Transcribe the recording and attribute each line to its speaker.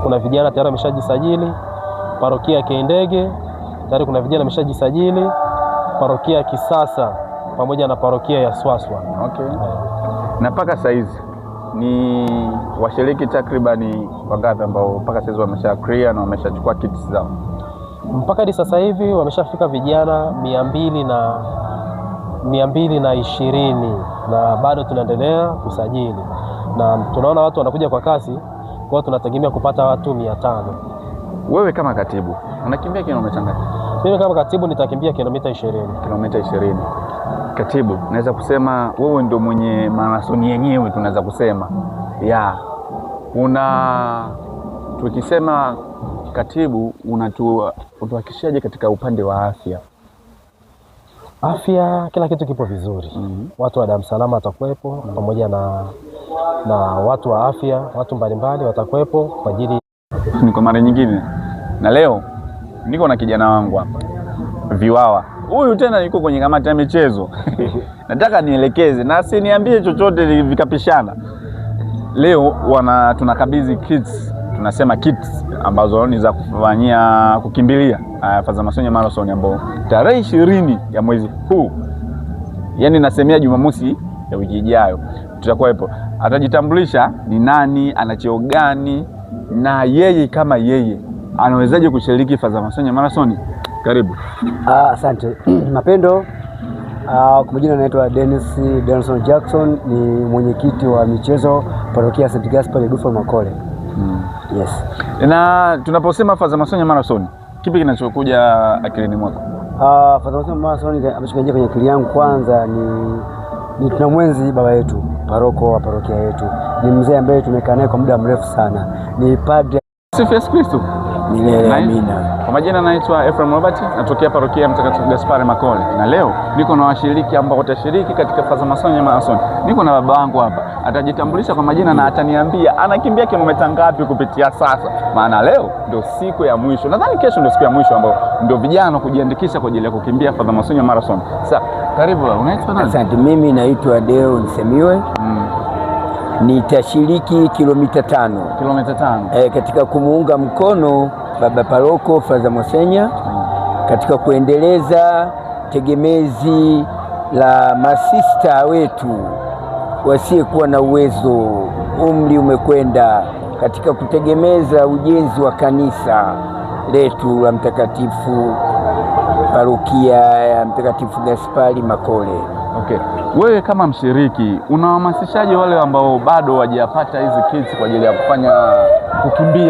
Speaker 1: Kuna vijana tayari wameshajisajili parokia Kiendege, tayari kuna vijana wameshajisajili parokia Kisasa pamoja na parokia ya Swaswa.
Speaker 2: Okay. Na mpaka saizi ni washiriki takribani wangapi ambao mpaka saizi wamesha clear na wameshachukua kits zao?
Speaker 1: Mpaka hadi sasa hivi wameshafika vijana 220 na bado tunaendelea kusajili, na tunaona watu wanakuja kwa kasi, kwa tunategemea kupata watu 500.
Speaker 2: Wewe kama katibu unakimbia kilomita ngapi?
Speaker 1: Mimi kama katibu nitakimbia kilomita 20. Kilomita
Speaker 2: 20. Katibu, naweza kusema wewe ndio mwenye marathoni yenyewe, tunaweza kusema tukisema katibu unatuhakikishaje katika upande wa afya?
Speaker 1: Afya kila kitu kipo vizuri. Watu wa Dar es Salaam watakuwepo pamoja na watu wa afya, watu mbalimbali watakuwepo kwa ajili.
Speaker 2: Niko mara nyingine na leo niko na kijana wangu hapa Viwawa. Huyu tena yuko kwenye kamati ya michezo. Nataka nielekeze na asiniambie chochote vikapishana. Leo tunakabidhi kits, tunasema kits ambazo ni za kufanyia kukimbilia Fadzamasonye Marathon ambao tarehe 20 ya mwezi huu, yani nasemea Jumamosi ya wiki ijayo tutakuwepo. Atajitambulisha ni nani, ana cheo gani, na yeye kama yeye anawezaje kushiriki Fadzamasonye Marathon. Karibu.
Speaker 3: Asante. Mapendo. Kwa majina naitwa Dennis Denson Jackson, ni mwenyekiti wa michezo parokia St. Gaspar Edufa Makole. Yes.
Speaker 2: Na tunaposema Fadzamasonye Marathon, kipi kinachokuja akilini mwako?
Speaker 3: Fadzamasonye Marathon ameshakuja kwenye akili yangu, kwanza ni tunamwenzi baba yetu, paroko wa parokia yetu. Ni mzee ambaye tumekaa naye kwa muda mrefu sana. Ni padre.
Speaker 2: Sifa Yesu Kristo.
Speaker 3: Amina.
Speaker 2: Kwa majina naitwa Ephraim Robert, natokea parokia Mtakatifu Gaspar Makole. Na leo niko na washiriki ambao watashiriki katika Fadzamasonye Marathon. Niko na baba wangu hapa. Atajitambulisha kwa majina na ataniambia anakimbia kilomita ngapi kupitia sasa. Maana leo ndio siku ya mwisho. Nadhani kesho ndio siku ya mwisho ambao ndio vijana kujiandikisha kwa ajili ya kukimbia Fadzamasonye Marathon. Sasa, karibu. Unaitwa nani?
Speaker 3: Asante, mimi naitwa Deo Nisemiwe. Nitashiriki kilomita 5.
Speaker 2: Kilomita 5.
Speaker 3: Katika kumuunga mkono baba paroko Fadzamasonye katika kuendeleza tegemezi la masista wetu wasiyekuwa na uwezo, umri umekwenda, katika kutegemeza ujenzi wa kanisa letu la mtakatifu parokia ya Mtakatifu Gaspari Makole.
Speaker 2: Okay. Wewe kama mshiriki unahamasishaje wale ambao bado hawajapata hizi kits kwa ajili ya kukimbia